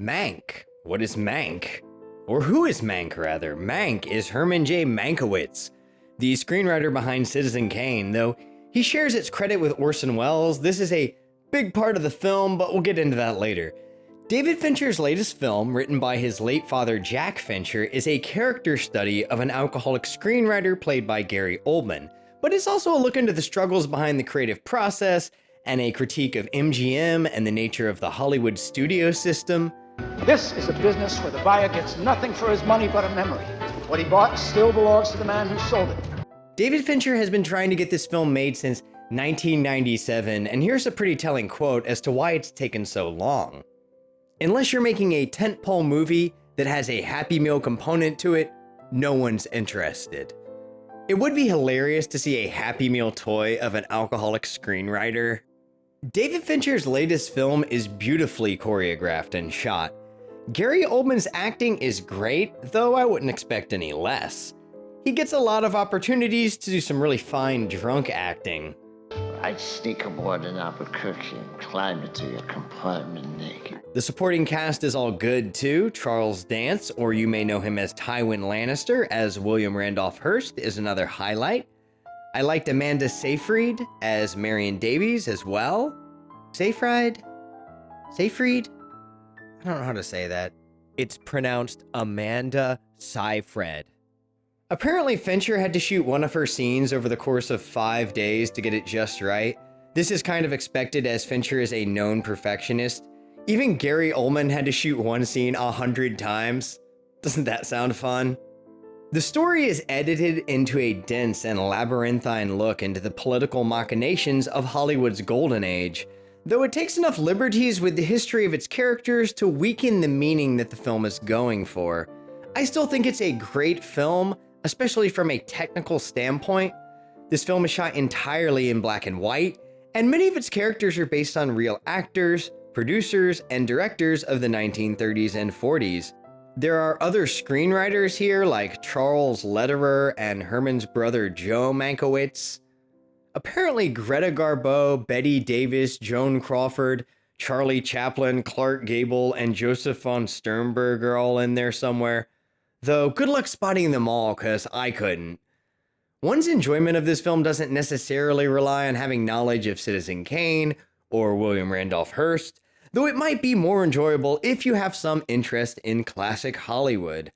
Mank. What is Mank? Or who is Mank, rather? Mank is Herman J Mankiewicz, the screenwriter behind Citizen Kane. Though he shares its credit with Orson Welles, this is a big part of the film, but we'll get into that later. David Fincher's latest film, written by his late father Jack Fincher, is a character study of an alcoholic screenwriter played by Gary Oldman, but it's also a look into the struggles behind the creative process and a critique of MGM and the nature of the Hollywood studio system. This is a business where the buyer gets nothing for his money but a memory. What he bought still belongs to the man who sold it. David Fincher has been trying to get this film made since 1997, and here's a pretty telling quote as to why it's taken so long. Unless you're making a tentpole movie that has a Happy Meal component to it, no one's interested. It would be hilarious to see a Happy Meal toy of an alcoholic screenwriter. David Fincher's latest film is beautifully choreographed and shot. Gary Oldman's acting is great, though I wouldn't expect any less. He gets a lot of opportunities to do some really fine drunk acting. I'd sneak aboard an Albuquerque and climb into your compartment naked. The supporting cast is all good too. Charles Dance, or you may know him as Tywin Lannister, as William Randolph Hearst, is another highlight. I liked Amanda Seyfried as Marion Davies as well. Seyfried? I don't know how to say that. It's pronounced Amanda Seyfried. Apparently, Fincher had to shoot one of her scenes over the course of 5 days to get it just right. This is kind of expected as Fincher is a known perfectionist. Even Gary Oldman had to shoot one scene 100 times. Doesn't that sound fun? The story is edited into a dense and labyrinthine look into the political machinations of Hollywood's golden age, though it takes enough liberties with the history of its characters to weaken the meaning that the film is going for. I still think it's a great film, especially from a technical standpoint. This film is shot entirely in black and white, and many of its characters are based on real actors, producers, and directors of the 1930s and 40s. There are other screenwriters here like Charles Lederer and Herman's brother Joe Mankiewicz. Apparently Greta Garbo, Betty Davis, Joan Crawford, Charlie Chaplin, Clark Gable, and Joseph von Sternberg are all in there somewhere. Though good luck spotting them all, cause I couldn't. One's enjoyment of this film doesn't necessarily rely on having knowledge of Citizen Kane or William Randolph Hearst, though it might be more enjoyable if you have some interest in classic Hollywood.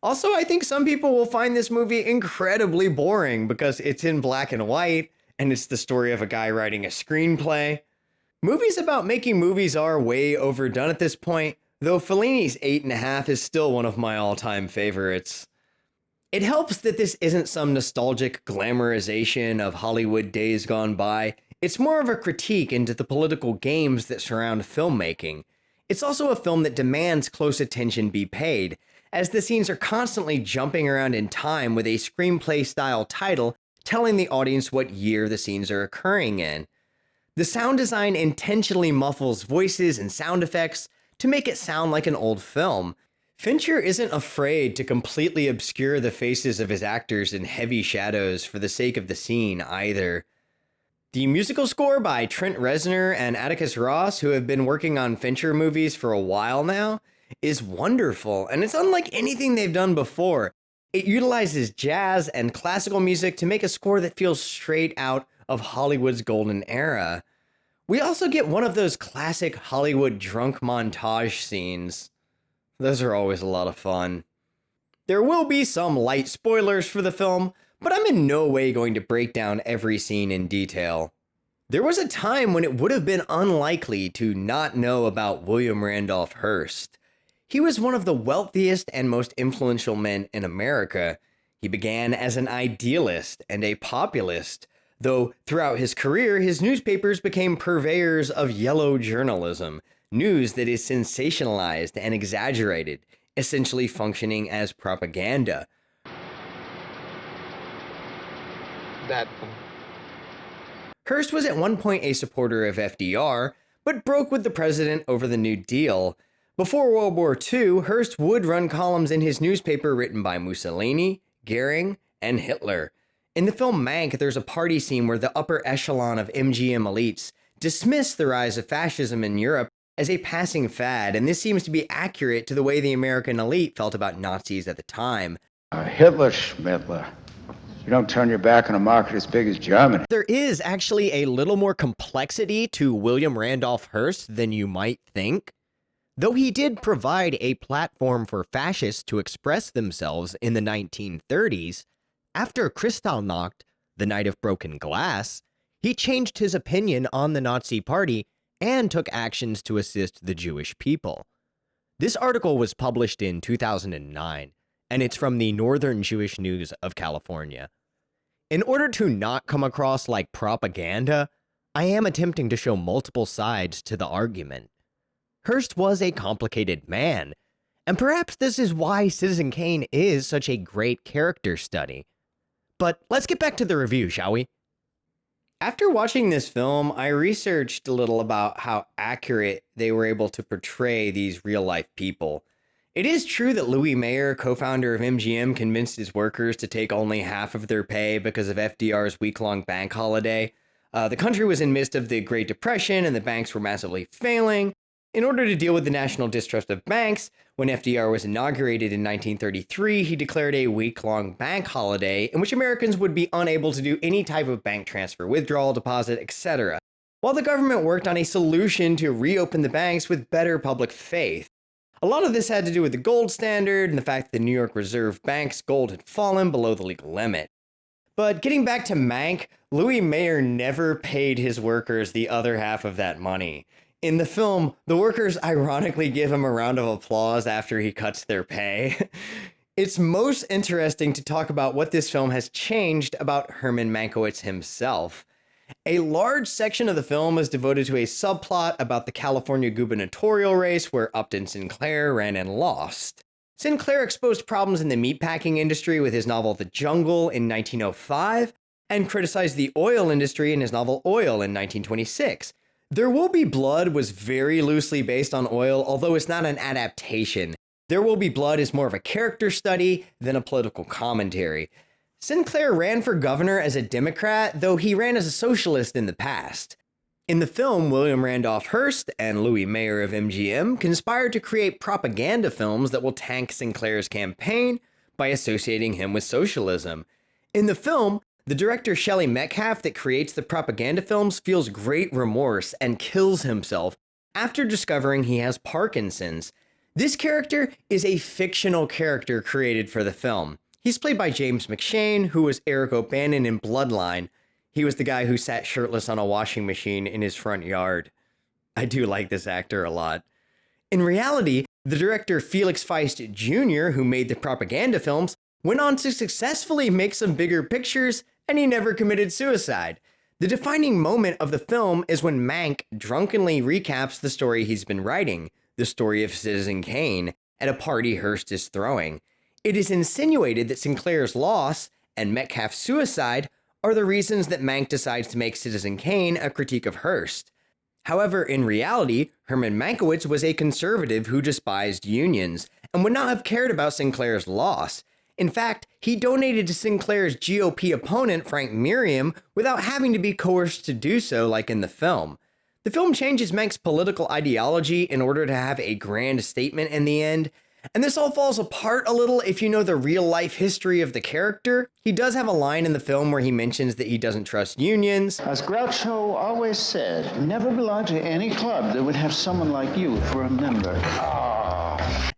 Also, I think some people will find this movie incredibly boring because it's in black and white, and it's the story of a guy writing a screenplay. Movies about making movies are way overdone at this point, though Fellini's 8.5 is still one of my all-time favorites. It helps that this isn't some nostalgic glamorization of Hollywood days gone by. It's more of a critique into the political games that surround filmmaking. It's also a film that demands close attention be paid, as the scenes are constantly jumping around in time with a screenplay-style title telling the audience what year the scenes are occurring in. The sound design intentionally muffles voices and sound effects to make it sound like an old film. Fincher isn't afraid to completely obscure the faces of his actors in heavy shadows for the sake of the scene either. The musical score by Trent Reznor and Atticus Ross, who have been working on Fincher movies for a while now, is wonderful, and it's unlike anything they've done before. It utilizes jazz and classical music to make a score that feels straight out of Hollywood's golden era. We also get one of those classic Hollywood drunk montage scenes. Those are always a lot of fun. There will be some light spoilers for the film, but I'm in no way going to break down every scene in detail. There was a time when it would have been unlikely to not know about William Randolph Hearst. He was one of the wealthiest and most influential men in America. He began as an idealist and a populist, though throughout his career, his newspapers became purveyors of yellow journalism, news that is sensationalized and exaggerated, essentially functioning as propaganda. Hearst was at one point a supporter of FDR, but broke with the president over the New Deal. Before World War II, Hearst would run columns in his newspaper written by Mussolini, Goering, and Hitler. In the film Mank, there's a party scene where the upper echelon of MGM elites dismiss the rise of fascism in Europe as a passing fad, and this seems to be accurate to the way the American elite felt about Nazis at the time. Hitler, Schmittler. You don't turn your back on a market as big as Germany. There is actually a little more complexity to William Randolph Hearst than you might think. Though he did provide a platform for fascists to express themselves in the 1930s, after Kristallnacht, the Night of Broken Glass, he changed his opinion on the Nazi Party and took actions to assist the Jewish people. This article was published in 2009, and it's from the Northern Jewish News of California. In order to not come across like propaganda, I am attempting to show multiple sides to the argument. Hearst was a complicated man, and perhaps this is why Citizen Kane is such a great character study. But let's get back to the review, shall we? After watching this film, I researched a little about how accurate they were able to portray these real-life people. It is true that Louis Mayer, co-founder of MGM, convinced his workers to take only half of their pay because of FDR's week-long bank holiday. The country was in the midst of the Great Depression, and the banks were massively failing. In order to deal with the national distrust of banks, when FDR was inaugurated in 1933, he declared a week-long bank holiday in which Americans would be unable to do any type of bank transfer, withdrawal, deposit, etc., while the government worked on a solution to reopen the banks with better public faith. A lot of this had to do with the gold standard and the fact that the New York Reserve Bank's gold had fallen below the legal limit. But getting back to Mank, Louis Mayer never paid his workers the other half of that money. In the film, the workers ironically give him a round of applause after he cuts their pay. It's most interesting to talk about what this film has changed about Herman Mankiewicz himself. A large section of the film is devoted to a subplot about the California gubernatorial race where Upton Sinclair ran and lost. Sinclair exposed problems in the meatpacking industry with his novel The Jungle in 1905, and criticized the oil industry in his novel Oil in 1926. There Will Be Blood was very loosely based on oil, although it's not an adaptation. There Will Be Blood is more of a character study than a political commentary. Sinclair ran for governor as a Democrat, though he ran as a socialist in the past. In the film, William Randolph Hearst and Louis Mayer of MGM conspired to create propaganda films that will tank Sinclair's campaign by associating him with socialism. In the film, the director Shelley Metcalf that creates the propaganda films feels great remorse and kills himself after discovering he has Parkinson's. This character is a fictional character created for the film. He's played by James McShane, who was Eric O'Bannon in Bloodline. He was the guy who sat shirtless on a washing machine in his front yard. I do like this actor a lot. In reality, the director Felix Feist Jr., who made the propaganda films, went on to successfully make some bigger pictures, and he never committed suicide. The defining moment of the film is when Mank drunkenly recaps the story he's been writing, the story of Citizen Kane, at a party Hearst is throwing. It is insinuated that Sinclair's loss and Metcalf's suicide are the reasons that Mank decides to make Citizen Kane a critique of Hearst. However, in reality, Herman Mankiewicz was a conservative who despised unions and would not have cared about Sinclair's loss. In fact, he donated to Sinclair's GOP opponent, Frank Merriam, without having to be coerced to do so like in the film. The film changes Mank's political ideology in order to have a grand statement in the end, and this all falls apart a little if you know the real-life history of the character. He does have a line in the film where he mentions that he doesn't trust unions. As Groucho always said, never belong to any club that would have someone like you for a member.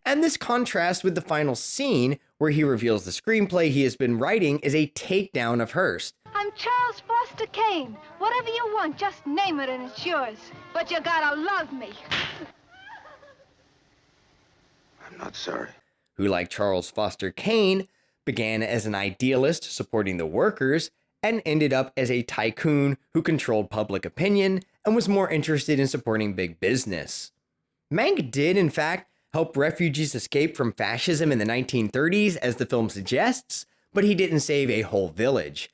And this contrasts with the final scene where he reveals the screenplay he has been writing is a takedown of Hearst. I'm Charles Foster Kane. Whatever you want, just name it and it's yours. But you gotta love me. I'm not sorry. Who, like Charles Foster Kane, began as an idealist supporting the workers and ended up as a tycoon who controlled public opinion and was more interested in supporting big business. Mank did, in fact, help refugees escape from fascism in the 1930s, as the film suggests, but he didn't save a whole village.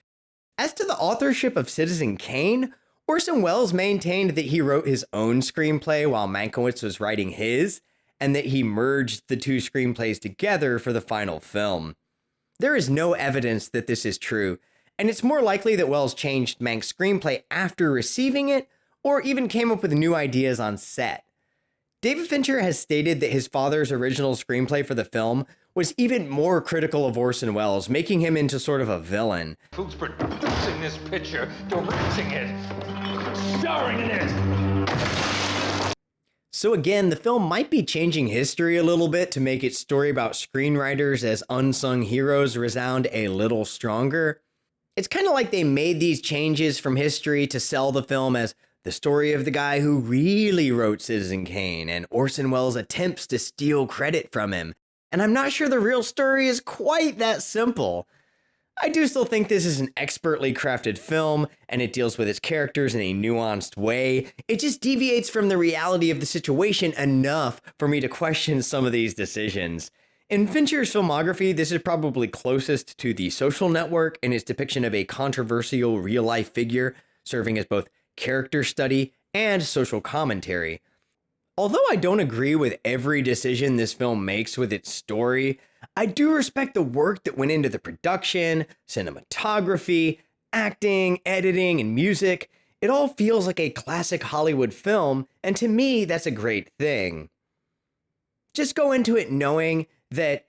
As to the authorship of Citizen Kane, Orson Welles maintained that he wrote his own screenplay while Mankiewicz was writing his, and that he merged the two screenplays together for the final film. There is no evidence that this is true, and it's more likely that Welles changed Mank's screenplay after receiving it, or even came up with new ideas on set. David Fincher has stated that his father's original screenplay for the film was even more critical of Orson Welles, making him into sort of a villain. Who's producing this picture, directing it, starring in it? So again, the film might be changing history a little bit to make its story about screenwriters as unsung heroes resound a little stronger. It's kind of like they made these changes from history to sell the film as the story of the guy who really wrote Citizen Kane and Orson Welles' attempts to steal credit from him. And I'm not sure the real story is quite that simple. I do still think this is an expertly crafted film, and it deals with its characters in a nuanced way. It just deviates from the reality of the situation enough for me to question some of these decisions. In Fincher's filmography, this is probably closest to The Social Network in its depiction of a controversial real-life figure, serving as both character study and social commentary. Although I don't agree with every decision this film makes with its story, I do respect the work that went into the production, cinematography, acting, editing, and music. It all feels like a classic Hollywood film, and to me, that's a great thing. Just go into it knowing that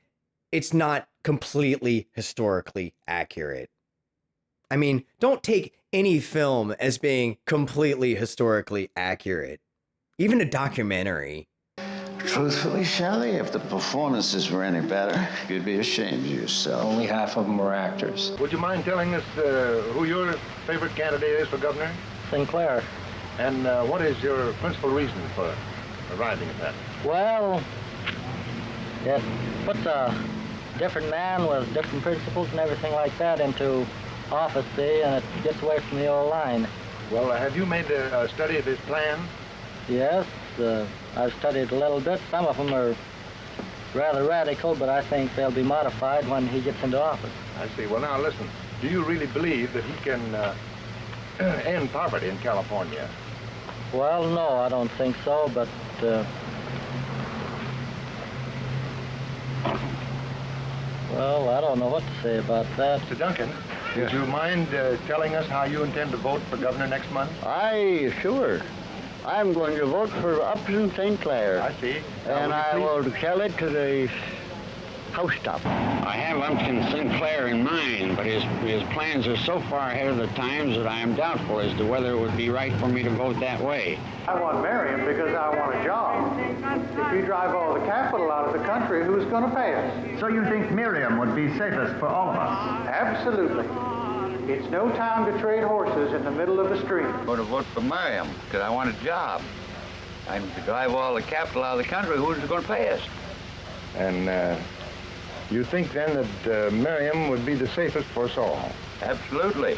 it's not completely historically accurate. I mean, don't take any film as being completely historically accurate. Even a documentary. Truthfully, Shelley, if the performances were any better, you'd be ashamed of yourself. Only half of them were actors. Would you mind telling us who your favorite candidate is for governor? Sinclair. And what is your principal reason for arriving at that? Well, it puts a different man with different principles and everything like that into office, see, and it gets away from the old line. Well, have you made a study of his plan? Yes, I've studied a little bit. Some of them are rather radical, but I think they'll be modified when he gets into office. I see. Well, now, listen. Do you really believe that he can end poverty in California? Well, no, I don't think so, but well, I don't know what to say about that. Mr. Duncan, would you mind telling us how you intend to vote for governor next month? Aye, sure. I'm going to vote for Upton St. Clair. I see. And I will sell it to the house top. I have Upton St. Clair in mind, but his plans are so far ahead of the times that I am doubtful as to whether it would be right for me to vote that way. I want Marion because I want a job. If you drive all the capital out of the country, who's going to pay us? So you think Miriam would be safest for all of us? Absolutely. It's no time to trade horses in the middle of a stream. I'm going to vote for Miriam because I want a job. I'm to drive all the capital out of the country. Who's going to pay us? And you think then that Miriam would be the safest for us all? Absolutely.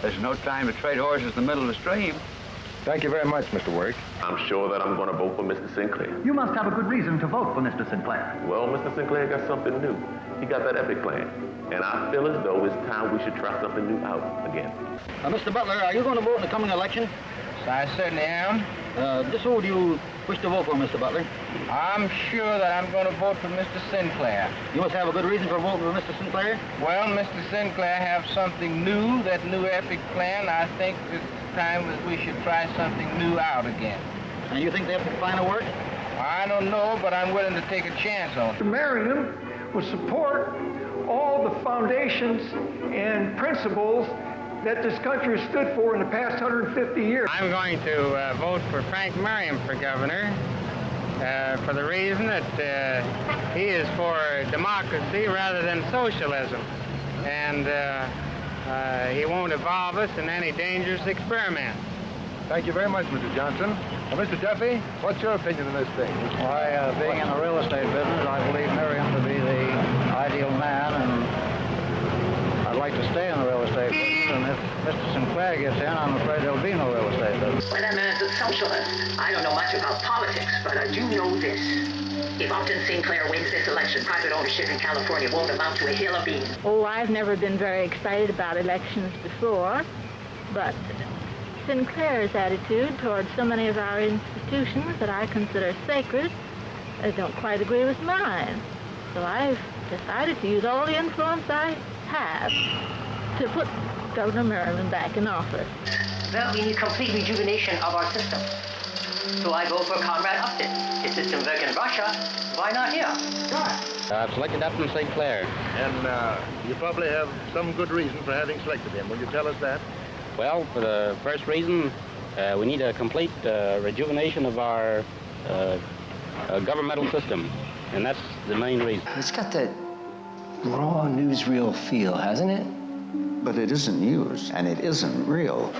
There's no time to trade horses in the middle of the stream. Thank you very much, Mr. Work. I'm sure that I'm going to vote for Mr. Sinclair. You must have a good reason to vote for Mr. Sinclair. Well, Mr. Sinclair got something new. He got that epic plan. And I feel as though it's time we should try something new out again. Mr. Butler, are you going to vote in the coming election? I certainly am. Just who do you wish to vote for, Mr. Butler? I'm sure that I'm going to vote for Mr. Sinclair. You must have a good reason for voting for Mr. Sinclair? Well, Mr. Sinclair have something new, that new epic plan. I think it's time that we should try something new out again. And you think the epic plan will work? I don't know, but I'm willing to take a chance on it. Marion will support all the foundations and principles that this country has stood for in the past 150 years. I'm going to vote for Frank Merriam for governor for the reason that he is for democracy rather than socialism. And he won't involve us in any dangerous experiment. Thank you very much, Mr. Johnson. Mr. Duffy, what's your opinion on this thing? Why, being in the real estate business, I believe Merriam to be the ideal man, and I'd like to stay in the real estate business. And if Mr. Sinclair gets in, I'm afraid there'll be no real estate business. Well, that man's a socialist. I don't know much about politics, but I do know this. If Upton Sinclair wins this election, private ownership in California won't amount to a hill of beans. Oh, I've never been very excited about elections before, but Sinclair's attitude towards so many of our institutions that I consider sacred don't quite agree with mine. So I've decided to use all the influence I have to put Governor Merriman back in office. Well, we need complete rejuvenation of our system. So I go for Comrade Upton. It system work in Russia, why not here? I've selected Upton St. Clair. And you probably have some good reason for having selected him. Will you tell us that? Well, for the first reason, we need a complete rejuvenation of our governmental system, and that's the main reason. It's got that raw newsreel feel, hasn't it? But it isn't news, and it isn't real.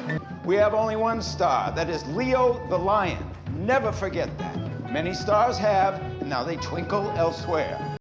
We have only one star. That is Leo the Lion. Never forget that. Many stars have, and now they twinkle elsewhere.